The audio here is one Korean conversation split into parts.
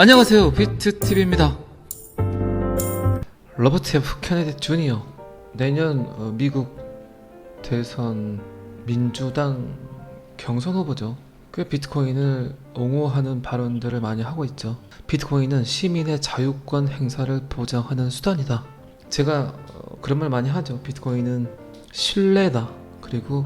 안녕하세요, 비트TV입니다. 로버트 F 케네디 주니어 내년 미국 대선 민주당 경선 후보죠. 꽤 비트코인을 옹호하는 발언들을 많이 하고 있죠. 비트코인은 시민의 자유권 행사를 보장하는 수단이다. 제가 그런 말 많이 하죠. 비트코인은 신뢰다. 그리고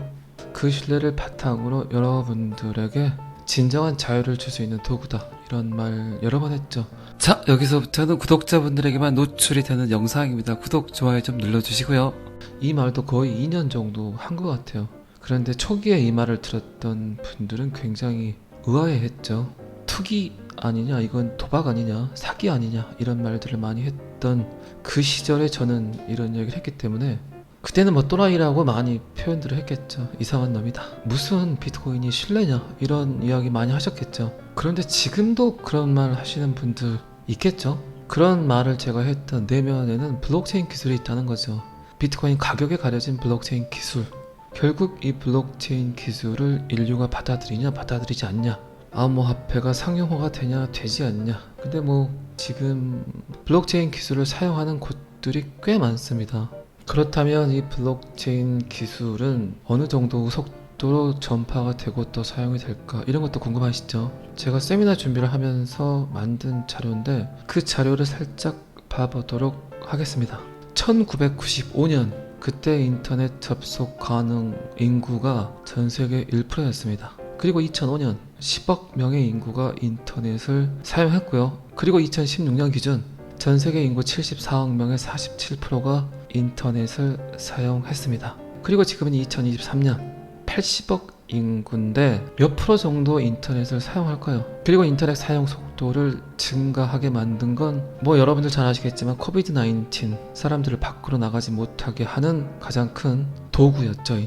그 신뢰를 바탕으로 여러분들에게 진정한 자유를 줄 수 있는 도구다. 이런 말 여러 번 했죠. 자, 여기서부터는 구독자분들에게만 노출이 되는 영상입니다. 구독, 좋아요 좀 눌러주시고요. 이 말도 거의 2년 정도 한 것 같아요. 그런데 초기에 이 말을 들었던 분들은 굉장히 의아해했죠. 투기 아니냐, 이건 도박 아니냐, 사기 아니냐, 이런 말들을 많이 했던 그 시절에 저는 이런 얘기를 했기 때문에 그때는 뭐 또라이라고 많이 표현들을 했겠죠. 이상한 놈이다, 무슨 비트코인이 신뢰냐, 이런 이야기 많이 하셨겠죠. 그런데 지금도 그런 말 하시는 분들 있겠죠. 그런 말을 제가 했던 내면에는 블록체인 기술이 있다는 거죠. 비트코인 가격에 가려진 블록체인 기술. 결국 이 블록체인 기술을 인류가 받아들이냐 받아들이지 않냐, 암호화폐가 상용화가 되냐 되지 않냐. 근데 뭐 지금 블록체인 기술을 사용하는 곳들이 꽤 많습니다. 그렇다면 이 블록체인 기술은 어느 정도 속도로 전파가 되고 또 사용이 될까, 이런 것도 궁금하시죠? 제가 세미나 준비를 하면서 만든 자료인데 그 자료를 살짝 봐보도록 하겠습니다. 1995년 그때 인터넷 접속 가능 인구가 전세계 1%였습니다. 그리고 2005년 10억 명의 인구가 인터넷을 사용했고요. 그리고 2016년 기준 전세계 인구 74억 명의 47%가 인터넷을 사용했습니다. 그리고 지금은 2023년 80억 인구인데 몇 프로 정도 인터넷을 사용할까요? 그리고 인터넷 사용 속도를 증가하게 만든 건 뭐 여러분들 잘 아시겠지만 코비드-19 사람들을 밖으로 나가지 못하게 하는 가장 큰 도구였죠.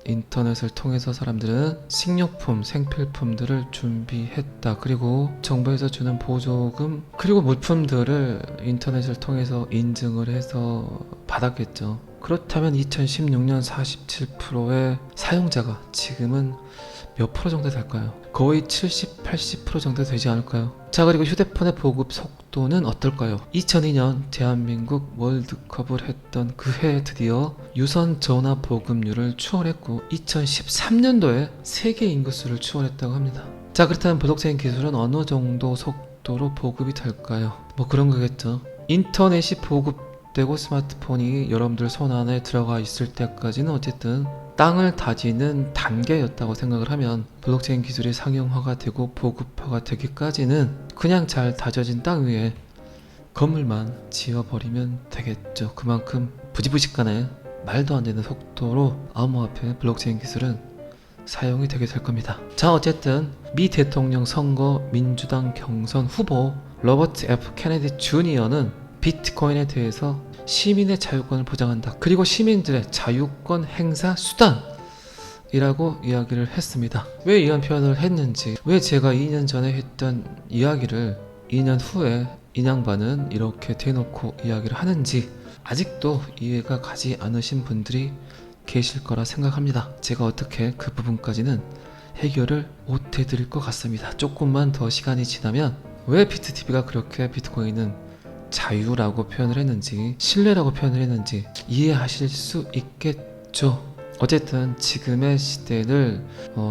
인터넷을 통해서 사람들은 식료품, 생필품들을 준비했다. 그리고 정부에서 주는 보조금, 그리고 물품들을 인터넷을 통해서 인증을 해서 받았겠죠. 그렇다면 2016년 47%의 사용자가 지금은 몇 프로 정도 될까요? 거의 70, 80% 정도 되지 않을까요? 자, 그리고 휴대폰의 보급 속도는 어떨까요? 2002년 대한민국 월드컵을 했던 그 해에 드디어 유선 전화 보급률을 추월했고 2013년도에 세계 인구수를 추월했다고 합니다. 자, 그렇다면 블록체인 기술은 어느 정도 속도로 보급이 될까요? 뭐 그런 거겠죠. 인터넷이 보급되고 스마트폰이 여러분들 손 안에 들어가 있을 때까지는 어쨌든 땅을 다지는 단계였다고 생각을 하면 블록체인 기술이 상용화가 되고 보급화가 되기까지는 그냥 잘 다져진 땅 위에 건물만 지어버리면 되겠죠. 그만큼 부지부식간에 말도 안 되는 속도로 암호화폐 블록체인 기술은 사용이 되게 될 겁니다. 자, 어쨌든 미 대통령 선거 민주당 경선 후보 로버트 F 케네디 주니어는 비트코인에 대해서 시민의 자유권을 보장한다. 그리고 시민들의 자유권 행사 수단이라고 이야기를 했습니다. 왜 이런 표현을 했는지, 왜 제가 2년 전에 했던 이야기를 2년 후에 인양반은 이렇게 대놓고 이야기를 하는지 아직도 이해가 가지 않으신 분들이 계실 거라 생각합니다. 제가 어떻게 그 부분까지는 해결을 못 해드릴 것 같습니다. 조금만 더 시간이 지나면 왜 비트TV가 그렇게 비트코인은 자유라고 표현을 했는지, 신뢰라고 표현을 했는지 이해하실 수 있겠죠. 어쨌든 지금의 시대를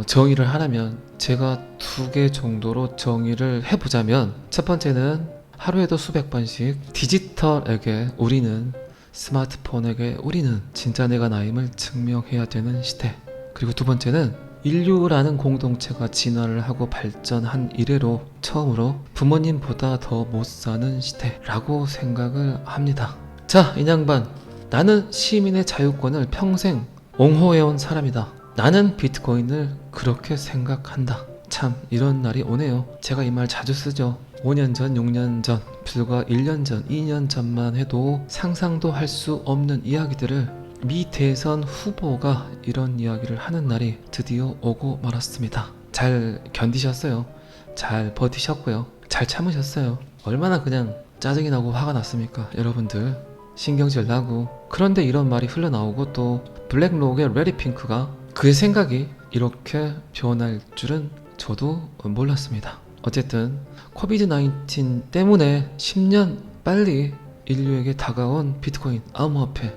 정의를 하려면 제가 2개 정도로 정의를 해보자면, 첫 번째는 하루에도 수백 번씩 디지털에게 우리는, 스마트폰에게 우리는 진짜 내가 나임을 증명해야 되는 시대. 그리고 두 번째는 인류라는 공동체가 진화를 하고 발전한 이래로 처음으로 부모님보다 더 못 사는 시대라고 생각을 합니다. 자, 인양반, 나는 시민의 자유권을 평생 옹호해온 사람이다. 나는 비트코인을 그렇게 생각한다. 참, 이런 날이 오네요. 제가 이 말 자주 쓰죠. 5년 전, 6년 전, 불과 1년 전, 2년 전만 해도 상상도 할 수 없는 이야기들을 미 대선 후보가 이런 이야기를 하는 날이 드디어 오고 말았습니다. 잘 견디셨어요. 잘 버티셨고요. 잘 참으셨어요. 얼마나 그냥 짜증이 나고 화가 났습니까? 여러분들 신경질 나고. 그런데 이런 말이 흘러나오고 또 블랙록의 레리핑크가 그의 생각이 이렇게 변할 줄은 저도 몰랐습니다. 어쨌든 코비드 19 때문에 10년 빨리 인류에게 다가온 비트코인 암호화폐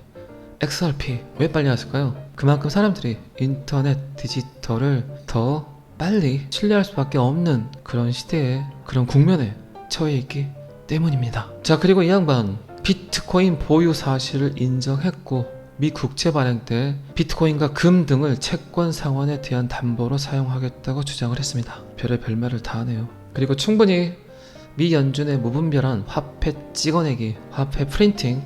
XRP 왜 빨리 왔을까요? 그만큼 사람들이 인터넷 디지털을 더 빨리 신뢰할 수밖에 없는 그런 시대에, 그런 국면에 처해 있기 때문입니다. 자, 그리고 이 양반 비트코인 보유 사실을 인정했고 미 국채 발행 때 비트코인과 금 등을 채권 상환에 대한 담보로 사용하겠다고 주장을 했습니다. 별의별 말을 다 하네요. 그리고 충분히 미 연준의 무분별한 화폐 찍어내기, 화폐 프린팅,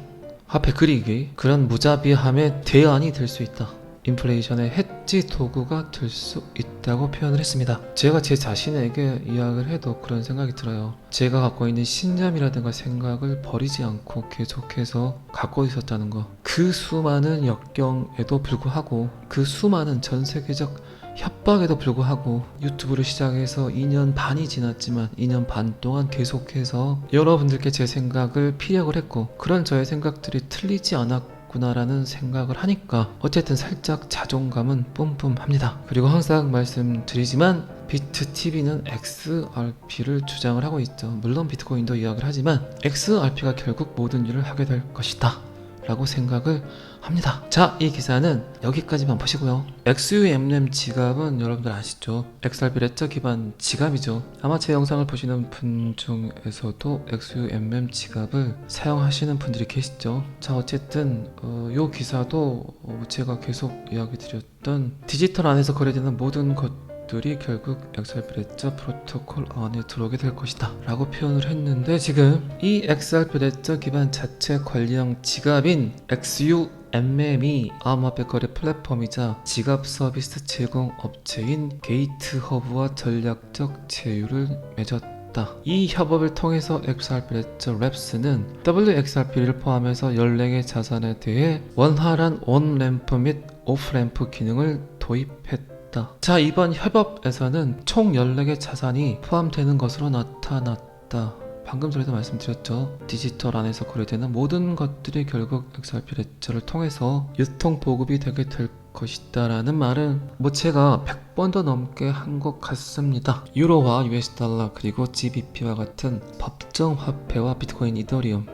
화폐 그리기, 그런 무자비함의 대안이 될 수 있다. 인플레이션의 해지 도구가 될 수 있다고 표현을 했습니다. 제가 제 자신에게 이야기를 해도 그런 생각이 들어요. 제가 갖고 있는 신념이라든가 생각을 버리지 않고 계속해서 갖고 있었다는 거. 그 수많은 역경에도 불구하고, 그 수많은 전 세계적 협박에도 불구하고 유튜브를 시작해서 2년 반이 지났지만 2년 반 동안 계속해서 여러분들께 제 생각을 피력을 했고, 그런 저의 생각들이 틀리지 않았구나라는 생각을 하니까 어쨌든 살짝 자존감은 뿜뿜합니다. 그리고 항상 말씀드리지만 비트TV는 XRP를 주장을 하고 있죠. 물론 비트코인도 이야기를 하지만 XRP가 결국 모든 일을 하게 될 것이다 라고 생각을 합니다. 자, 이 기사는 여기까지만 보시고요. XUMM 지갑은 여러분들 아시죠? XRP 레저 기반 지갑이죠. 아마 제 영상을 보시는 분 중에서도 XUMM 지갑을 사용하시는 분들이 계시죠. 자, 어쨌든 이 기사도 제가 계속 이야기 드렸던 디지털 안에서 거래되는 모든 것들이 결국 XRP 레저 프로토콜 안에 들어오게 될 것이다 라고 표현을 했는데, 지금 이 XRP 레저 기반 자체 관리형 지갑인 XUMM이 암호화폐 거래 플랫폼이자 지갑 서비스 제공 업체인 게이트허브와 전략적 제휴를 맺었다. 이 협업을 통해서 XRP 레저 랩스는 WXRP를 포함해서 14개 자산에 대해 원활한 온램프 및 오프램프 기능을 도입했다. 자, 이번 협업에서는 총 14개 자산이 포함되는 것으로 나타났다. 방금 전에도 말씀드렸죠. 디지털 안에서 거래되는 모든 것들이 결국 XRP 레저를 통해서 유통 보급이 되게 될 것이다 라는 말은 제가 100번도 넘게 한 것 같습니다. 유로화, US 달러, 그리고 GBP와 같은 법정 화폐와 비트코인, 이더리움,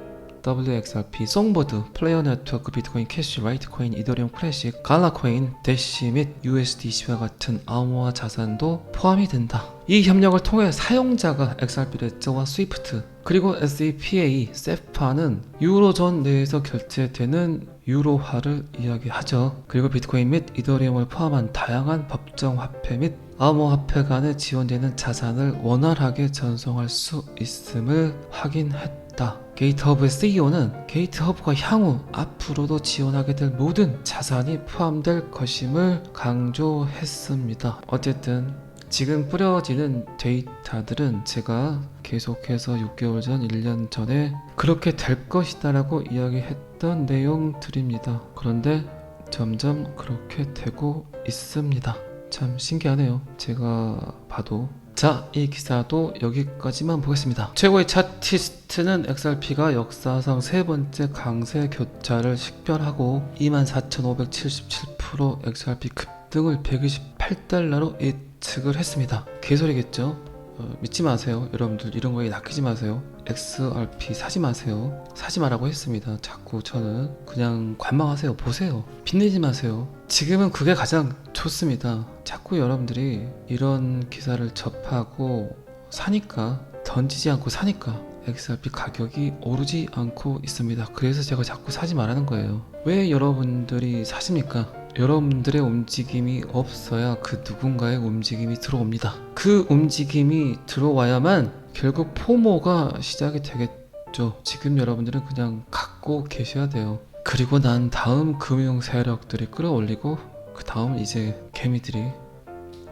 WXRP, 송보드, 플레이어 네트워크, 비트코인 캐시, 라이트코인, 이더리움 클래식, 갈라코인, 대시 및 USDC와 같은 암호화 자산도 포함이 된다. 이 협력을 통해 사용자가 XRP 레저와 스위프트, 그리고 SEPA, 세파는 유로존 내에서 결제되는 유로화를 이야기하죠. 그리고 비트코인 및 이더리움을 포함한 다양한 법정 화폐 및 암호화폐 간에 지원되는 자산을 원활하게 전송할 수 있음을 확인했다. 게이트허브의 CEO는 게이트허브가 향후 앞으로도 지원하게 될 모든 자산이 포함될 것임을 강조했습니다. 어쨌든 지금 뿌려지는 데이터들은 제가 계속해서 6개월 전, 1년 전에 그렇게 될 것이다 라고 이야기했던 내용들입니다. 그런데 점점 그렇게 되고 있습니다. 참 신기하네요. 제가 봐도. 자, 이 기사도 여기까지만 보겠습니다. 최고의 차티스트는 XRP가 역사상 세 번째 강세 교차를 식별하고 24,577% XRP 급등을 128달러로 예측을 했습니다. 개소리겠죠? 믿지 마세요. 여러분들 이런 거에 낚이지 마세요. XRP 사지 마세요. 사지 말라고 했습니다. 자꾸 저는 그냥 관망하세요. 보세요. 빛내지 마세요. 지금은 그게 가장 좋습니다. 자꾸 여러분들이 이런 기사를 접하고 사니까, 던지지 않고 사니까 XRP 가격이 오르지 않고 있습니다. 그래서 제가 자꾸 사지 말라는 거예요. 왜 여러분들이 사십니까? 여러분들의 움직임이 없어야 그 누군가의 움직임이 들어옵니다. 그 움직임이 들어와야만 결국 포모가 시작이 되겠죠. 지금 여러분들은 그냥 갖고 계셔야 돼요. 그리고 난 다음 금융 세력들이 끌어올리고 그 다음 이제 개미들이,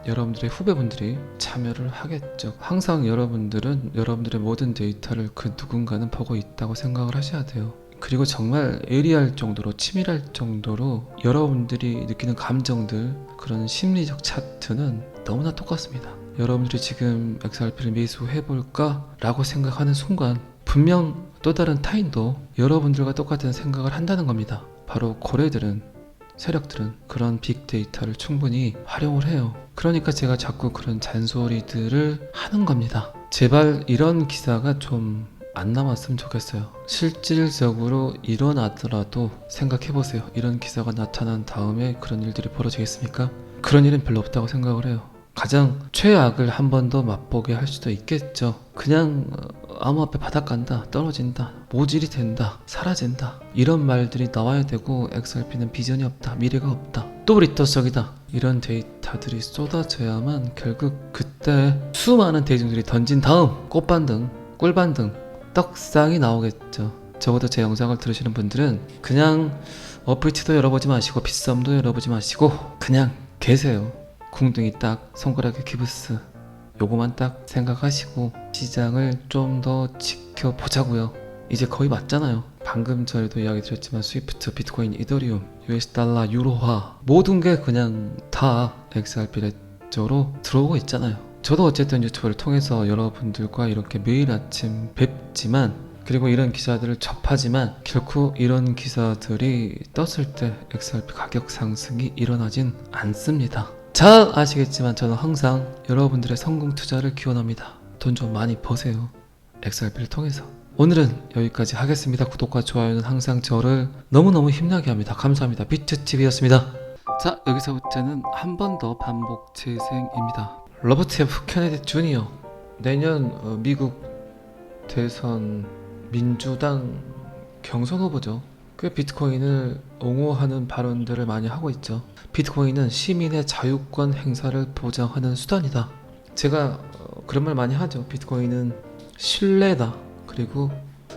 여러분들의 후배분들이 참여를 하겠죠. 항상 여러분들은 여러분들의 모든 데이터를 그 누군가는 보고 있다고 생각을 하셔야 돼요. 그리고 정말 예리할 정도로, 치밀할 정도로 여러분들이 느끼는 감정들, 그런 심리적 차트는 너무나 똑같습니다. 여러분들이 지금 XRP를 매수해볼까? 라고 생각하는 순간 분명 또 다른 타인도 여러분들과 똑같은 생각을 한다는 겁니다. 바로 고래들은, 세력들은 그런 빅데이터를 충분히 활용을 해요. 그러니까 제가 자꾸 그런 잔소리들을 하는 겁니다. 제발 이런 기사가 좀 안 남았으면 좋겠어요. 실질적으로 일어나더라도 생각해보세요. 이런 기사가 나타난 다음에 그런 일들이 벌어지겠습니까? 그런 일은 별로 없다고 생각을 해요. 가장 최악을 한 번 더 맛보게 할 수도 있겠죠. 그냥 아무 앞에 바닥 간다, 떨어진다, 모질이 된다, 사라진다, 이런 말들이 나와야 되고, XRP는 비전이 없다, 미래가 없다, 또 리터석이다, 이런 데이터들이 쏟아져야만 결국 그때 수많은 대중들이 던진 다음 꽃반등, 꿀반등, 떡상이 나오겠죠. 적어도 제 영상을 들으시는 분들은 그냥 어플치도 열어보지 마시고 빗썸도 열어보지 마시고 그냥 계세요. 궁둥이 딱, 손가락에 기브스, 요거만 딱 생각하시고 시장을 좀 더 지켜보자고요. 이제 거의 맞잖아요. 방금 전에도 이야기 드렸지만 스위프트, 비트코인, 이더리움, US 달러, 유로화 모든 게 그냥 다 XRP 레저로 들어오고 있잖아요. 저도 어쨌든 유튜브를 통해서 여러분들과 이렇게 매일 아침 뵙지만, 그리고 이런 기사들을 접하지만 결코 이런 기사들이 떴을 때 XRP 가격 상승이 일어나진 않습니다. 잘 아시겠지만 저는 항상 여러분들의 성공 투자를 기원합니다. 돈 좀 많이 버세요. XRP를 통해서. 오늘은 여기까지 하겠습니다. 구독과 좋아요는 항상 저를 너무너무 힘나게 합니다. 감사합니다. 비트TV였습니다. 자, 여기서부터는 한 번 더 반복 재생입니다. 로버트 F 케네디 주니어 내년 미국 대선 민주당 경선 후보죠. 꽤 비트코인을 옹호하는 발언들을 많이 하고 있죠. 비트코인은 시민의 자유권 행사를 보장하는 수단이다. 제가 그런 말 많이 하죠. 비트코인은 신뢰다. 그리고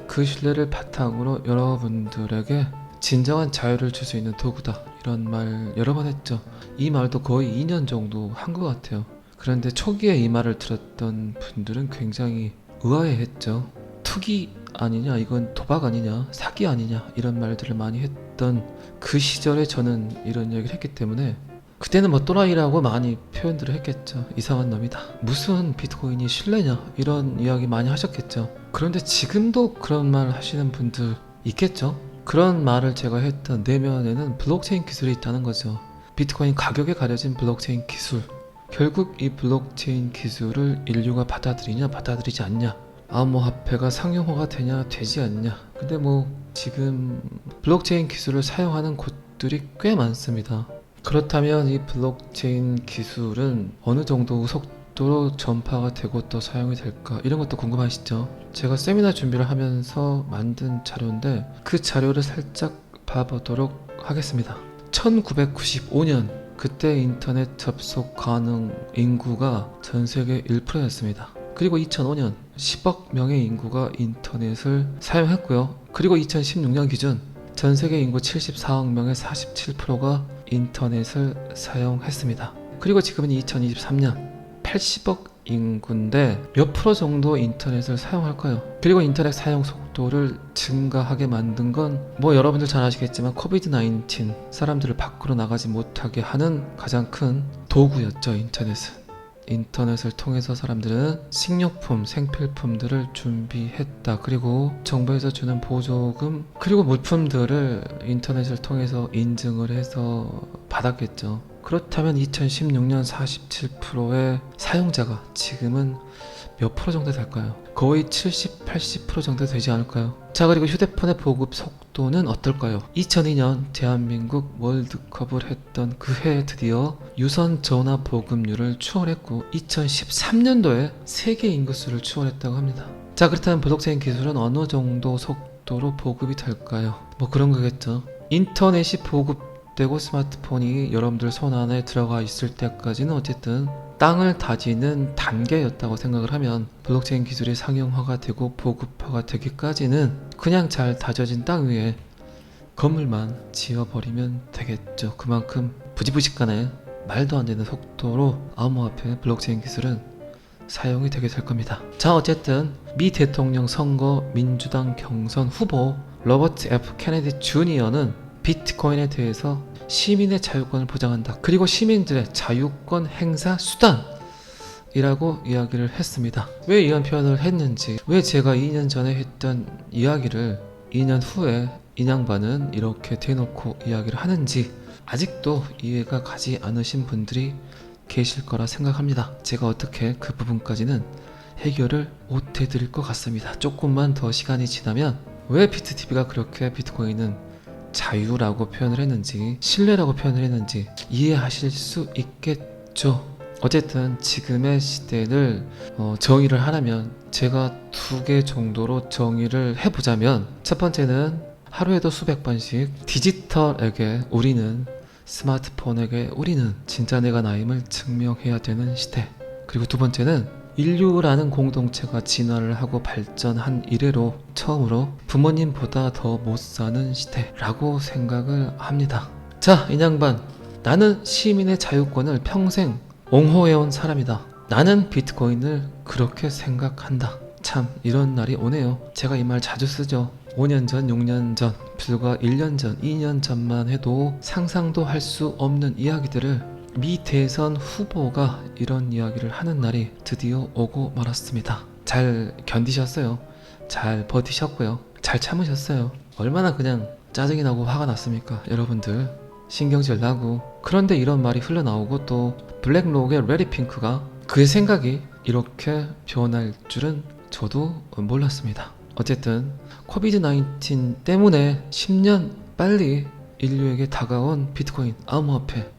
그 신뢰를 바탕으로 여러분들에게 진정한 자유를 줄 수 있는 도구다. 이런 말 여러 번 했죠. 이 말도 거의 2년 정도 한 것 같아요. 그런데 초기에 이 말을 들었던 분들은 굉장히 의아해했죠. 투기 아니냐, 이건 도박 아니냐, 사기 아니냐, 이런 말들을 많이 했던 그 시절에 저는 이런 이야기를 했기 때문에 그때는 뭐 또라이라고 많이 표현들을 했겠죠. 이상한 놈이다, 무슨 비트코인이 신뢰냐, 이런 이야기 많이 하셨겠죠. 그런데 지금도 그런 말 하시는 분들 있겠죠. 그런 말을 제가 했던 내면에는 블록체인 기술이 있다는 거죠. 비트코인 가격에 가려진 블록체인 기술. 결국 이 블록체인 기술을 인류가 받아들이냐 받아들이지 않냐, 암호화폐가 상용화가 되냐 되지 않냐. 근데 뭐 지금 블록체인 기술을 사용하는 곳들이 꽤 많습니다. 그렇다면 이 블록체인 기술은 어느 정도 속도로 전파가 되고 또 사용이 될까, 이런 것도 궁금하시죠? 제가 세미나 준비를 하면서 만든 자료인데 그 자료를 살짝 봐보도록 하겠습니다. 1995년 그때 인터넷 접속 가능 인구가 전 세계 1%였습니다. 그리고 2005년 10억 명의 인구가 인터넷을 사용했고요. 그리고 2016년 기준 전 세계 인구 74억 명의 47%가 인터넷을 사용했습니다. 그리고 지금은 2023년 80억 인구인데 몇 프로 정도 인터넷을 사용할까요? 그리고 인터넷 사용 속도를 증가하게 만든 건 뭐 여러분들 잘 아시겠지만 코비드 19 사람들을 밖으로 나가지 못하게 하는 가장 큰 도구였죠. 인터넷을 통해서 사람들은 식료품, 생필품들을 준비했다. 그리고 정부에서 주는 보조금, 그리고 물품들을 인터넷을 통해서 인증을 해서 받았겠죠. 그렇다면 2016년 47%의 사용자가 지금은 몇 프로 정도 될까요? 거의 70, 80% 정도 되지 않을까요? 자, 그리고 휴대폰의 보급 속도는 어떨까요? 2002년 대한민국 월드컵을 했던 그 해에 드디어 유선 전화 보급률을 추월했고 2013년도에 세계 인구수를 추월했다고 합니다. 자, 그렇다면 블록체인 기술은 어느 정도 속도로 보급이 될까요? 뭐 그런 거겠죠. 인터넷이 보급되고 스마트폰이 여러분들 손 안에 들어가 있을 때까지는 어쨌든 땅을 다지는 단계였다고 생각을 하면, 블록체인 기술이 상용화가 되고 보급화가 되기까지는 그냥 잘 다져진 땅 위에 건물만 지어버리면 되겠죠. 그만큼 부지부식간에 말도 안 되는 속도로 암호화폐 블록체인 기술은 사용이 되게 될 겁니다. 자, 어쨌든 미 대통령 선거 민주당 경선 후보 로버트 F 케네디 주니어는 비트코인에 대해서 시민의 자유권을 보장한다. 그리고 시민들의 자유권 행사 수단이라고 이야기를 했습니다. 왜 이런 표현을 했는지, 왜 제가 2년 전에 했던 이야기를 2년 후에 인양반은 이렇게 대놓고 이야기를 하는지 아직도 이해가 가지 않으신 분들이 계실 거라 생각합니다. 제가 어떻게 그 부분까지는 해결을 못 해드릴 것 같습니다. 조금만 더 시간이 지나면 왜 비트TV가 그렇게 비트코인은 자유라고 표현을 했는지 신뢰라고 표현을 했는지 이해하실 수 있겠죠. 어쨌든 지금의 시대를 정의를 하라면 제가 2개 정도로 정의를 해보자면, 첫 번째는 하루에도 수백 번씩 디지털에게 우리는, 스마트폰에게 우리는 진짜 내가 나임을 증명해야 되는 시대. 그리고 두 번째는 인류라는 공동체가 진화를 하고 발전한 이래로 처음으로 부모님보다 더 못 사는 시대라고 생각을 합니다. 자, 인양반, 나는 시민의 자유권을 평생 옹호해온 사람이다. 나는 비트코인을 그렇게 생각한다. 참, 이런 날이 오네요. 제가 이 말 자주 쓰죠. 5년 전, 6년 전, 불과 1년 전, 2년 전만 해도 상상도 할 수 없는 이야기들을 미 대선 후보가 이런 이야기를 하는 날이 드디어 오고 말았습니다. 잘 견디셨어요. 잘 버티셨고요. 잘 참으셨어요. 얼마나 그냥 짜증이 나고 화가 났습니까? 여러분들 신경질 나고. 그런데 이런 말이 흘러나오고 또 블랙록의 레디핑크가 그의 생각이 이렇게 변할 줄은 저도 몰랐습니다. 어쨌든 코비드 19 때문에 10년 빨리 인류에게 다가온 비트코인, 암호화폐,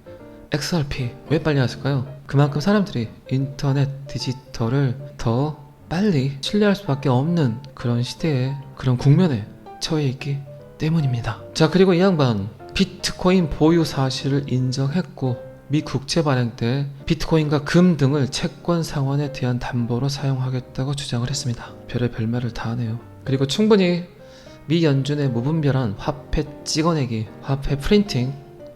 XRP 왜 빨리 왔을까요? 그만큼 사람들이 인터넷, 디지털을 더 빨리 신뢰할 수밖에 없는 그런 시대에, 그런 국면에 처해 있기 때문입니다. 자, 그리고 이 양반 비트코인 보유 사실을 인정했고 미 국채 발행 때 비트코인과 금 등을 채권 상환에 대한 담보로 사용하겠다고 주장을 했습니다. 별의별 말을 다 하네요. 그리고 충분히 미 연준의 무분별한 화폐 찍어내기, 화폐 프린팅,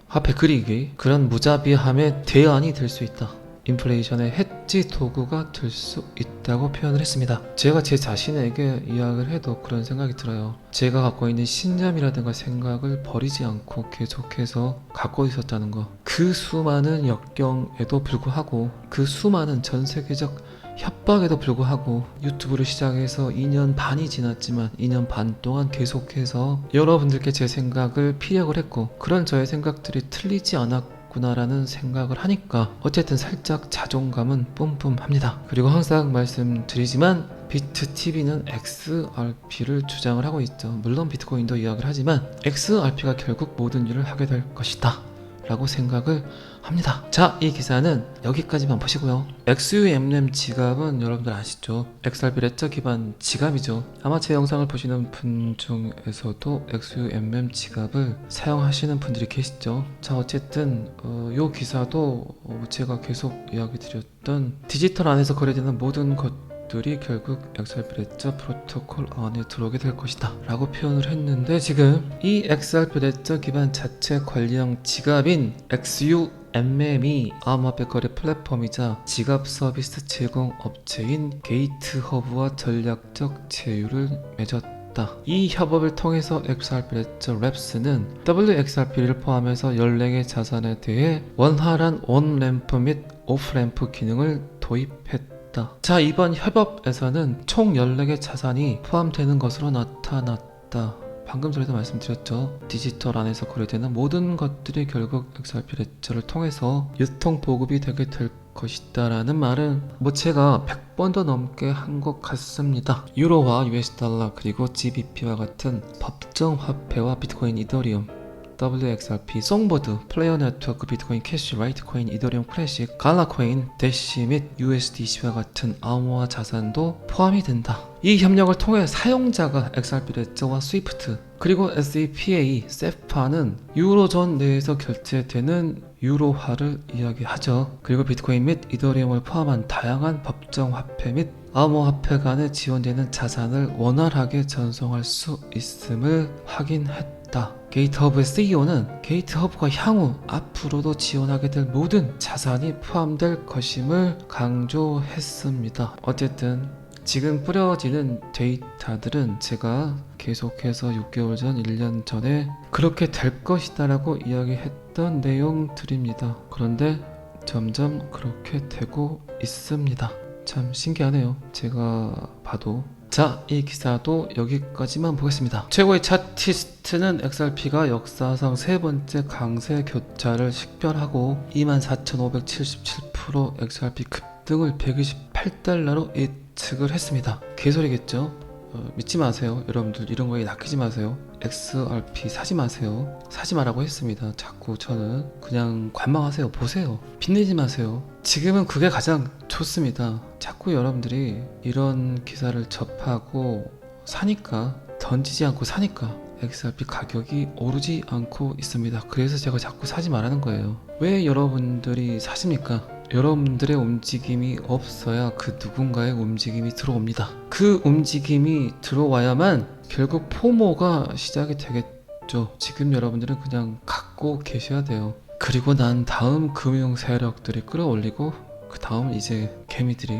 화폐 그리기, 그런 무자비함의 대안이 될 수 있다. 인플레이션의 해지 도구가 될 수 있다고 표현을 했습니다. 제가 제 자신에게 이야기를 해도 그런 생각이 들어요. 제가 갖고 있는 신념이라든가 생각을 버리지 않고 계속해서 갖고 있었다는 거. 그 수많은 역경에도 불구하고, 그 수많은 전 세계적 협박에도 불구하고 유튜브를 시작해서 2년 반이 지났지만 2년 반 동안 계속해서 여러분들께 제 생각을 피력을 했고, 그런 저의 생각들이 틀리지 않았구나라는 생각을 하니까 어쨌든 살짝 자존감은 뿜뿜합니다. 그리고 항상 말씀드리지만 비트TV는 XRP를 주장을 하고 있죠. 물론 비트코인도 이야기를 하지만 XRP가 결국 모든 일을 하게 될 것이다 라고 생각을 합니다. 자, 이 기사는 여기까지만 보시고요. XUMM 지갑은 여러분들 아시죠? XRP 레저 기반 지갑이죠. 아마 제 영상을 보시는 분 중에서도 XUMM 지갑을 사용하시는 분들이 계시죠. 자, 어쨌든 요 기사도 제가 계속 이야기 드렸던 디지털 안에서 거래되는 모든 것들이 결국 XRP 레저 프로토콜 안에 들어오게 될 것이다 라고 표현을 했는데, 지금 이 XRP 레저 기반 자체 관리형 지갑인 XUMM이 암호화폐 거래 플랫폼이자 지갑 서비스 제공 업체인 게이트허브와 전략적 제휴를 맺었다. 이 협업을 통해서 XRP 레저 랩스는 WXRP를 포함해서 14개 자산에 대해 원활한 온램프 및 오프램프 기능을 도입했다. 자, 이번 협업에서는 총 14개 자산이 포함되는 것으로 나타났다. 방금 전에도 말씀드렸죠. 디지털 안에서 거래되는 모든 것들이 결국 XRP 레저를 통해서 유통 보급이 되게 될 것이다 라는 말은 제가 100번도 넘게 한 것 같습니다. 유로화, US 달러, 그리고 GBP와 같은 법정 화폐와 비트코인, 이더리움, WXRP, 송보드, 플레이어 네트워크, 비트코인 캐시, 라이트코인, 이더리움 클래식, 갈라코인, 대시 및 USDC와 같은 암호화 자산도 포함이 된다. 이 협력을 통해 사용자가 XRP 레저와 스위프트, 그리고 SEPA, 세파는 유로존 내에서 결제되는 유로화를 이야기하죠. 그리고 비트코인 및 이더리움을 포함한 다양한 법정 화폐 및 암호화폐 간에 지원되는 자산을 원활하게 전송할 수 있음을 확인했다. 게이트허브의 CEO는 게이트허브가 향후 앞으로도 지원하게 될 모든 자산이 포함될 것임을 강조했습니다. 어쨌든 지금 뿌려지는 데이터들은 제가 계속해서 6개월 전, 1년 전에 그렇게 될 것이다 라고 이야기했던 내용들입니다. 그런데 점점 그렇게 되고 있습니다. 참 신기하네요. 제가 봐도. 자, 이 기사도 여기까지만 보겠습니다. 최고의 차티스트는 XRP가 역사상 세 번째 강세 교차를 식별하고 24,577% XRP 급등을 128% 8달러로 예측을 했습니다. 개소리겠죠? 믿지 마세요. 여러분들 이런 거에 낚이지 마세요. XRP 사지 마세요. 사지 말라고 했습니다. 자꾸 저는 그냥 관망하세요. 보세요. 빚내지 마세요. 지금은 그게 가장 좋습니다. 자꾸 여러분들이 이런 기사를 접하고 사니까, 던지지 않고 사니까 XRP 가격이 오르지 않고 있습니다. 그래서 제가 자꾸 사지 말라는 거예요. 왜 여러분들이 사십니까? 여러분들의 움직임이 없어야 그 누군가의 움직임이 들어옵니다. 그 움직임이 들어와야만 결국 포모가 시작이 되겠죠. 지금 여러분들은 그냥 갖고 계셔야 돼요. 그리고 난 다음 금융 세력들이 끌어올리고 그 다음 이제 개미들이,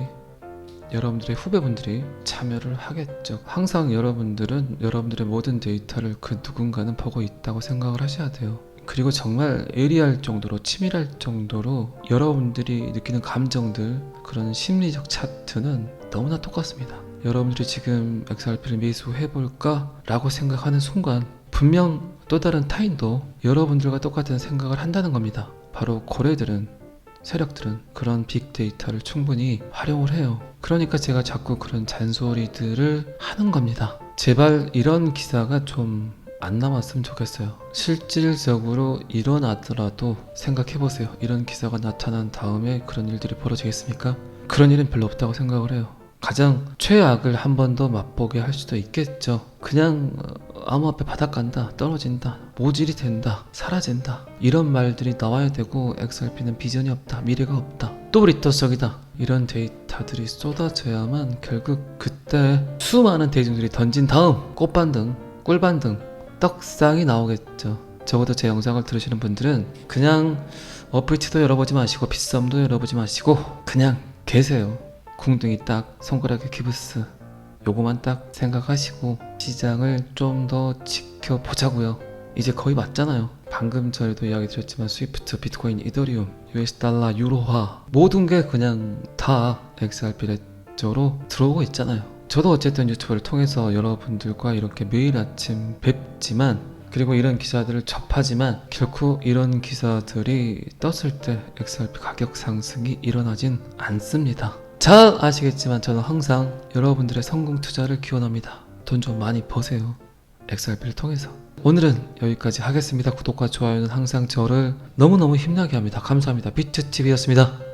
여러분들의 후배분들이 참여를 하겠죠. 항상 여러분들은 여러분들의 모든 데이터를 그 누군가는 보고 있다고 생각을 하셔야 돼요. 그리고 정말 예리할 정도로, 치밀할 정도로 여러분들이 느끼는 감정들, 그런 심리적 차트는 너무나 똑같습니다. 여러분들이 지금 XRP를 매수해볼까? 라고 생각하는 순간 분명 또 다른 타인도 여러분들과 똑같은 생각을 한다는 겁니다. 바로 고래들은, 세력들은 그런 빅데이터를 충분히 활용을 해요. 그러니까 제가 자꾸 그런 잔소리들을 하는 겁니다. 제발 이런 기사가 좀 안 남았으면 좋겠어요. 실질적으로 일어나더라도 생각해보세요. 이런 기사가 나타난 다음에 그런 일들이 벌어지겠습니까? 그런 일은 별로 없다고 생각을 해요. 가장 최악을 한 번 더 맛보게 할 수도 있겠죠. 그냥 암호 앞에 바닥 간다, 떨어진다, 모질이 된다, 사라진다, 이런 말들이 나와야 되고, XRP는 비전이 없다, 미래가 없다, 또 리터석이다, 이런 데이터들이 쏟아져야만 결국 그때 수많은 대중들이 던진 다음 꽃반등, 꿀반등, 떡상이 나오겠죠. 적어도 제 영상을 들으시는 분들은 그냥 어플치도 열어보지 마시고 빗썸도 열어보지 마시고 그냥 계세요. 궁둥이 딱, 손가락에 기브스, 요거만 딱 생각하시고 시장을 좀 더 지켜보자고요. 이제 거의 맞잖아요. 방금 전에도 이야기 드렸지만 스위프트, 비트코인, 이더리움, US 달러, 유로화 모든 게 그냥 다 XRP 레저로 들어오고 있잖아요. 저도 어쨌든 유튜브를 통해서 여러분들과 이렇게 매일 아침 뵙지만, 그리고 이런 기사들을 접하지만 결코 이런 기사들이 떴을 때 XRP 가격 상승이 일어나진 않습니다. 잘 아시겠지만 저는 항상 여러분들의 성공 투자를 기원합니다. 돈 좀 많이 버세요. XRP를 통해서. 오늘은 여기까지 하겠습니다. 구독과 좋아요는 항상 저를 너무너무 힘나게 합니다. 감사합니다. 비트TV였습니다.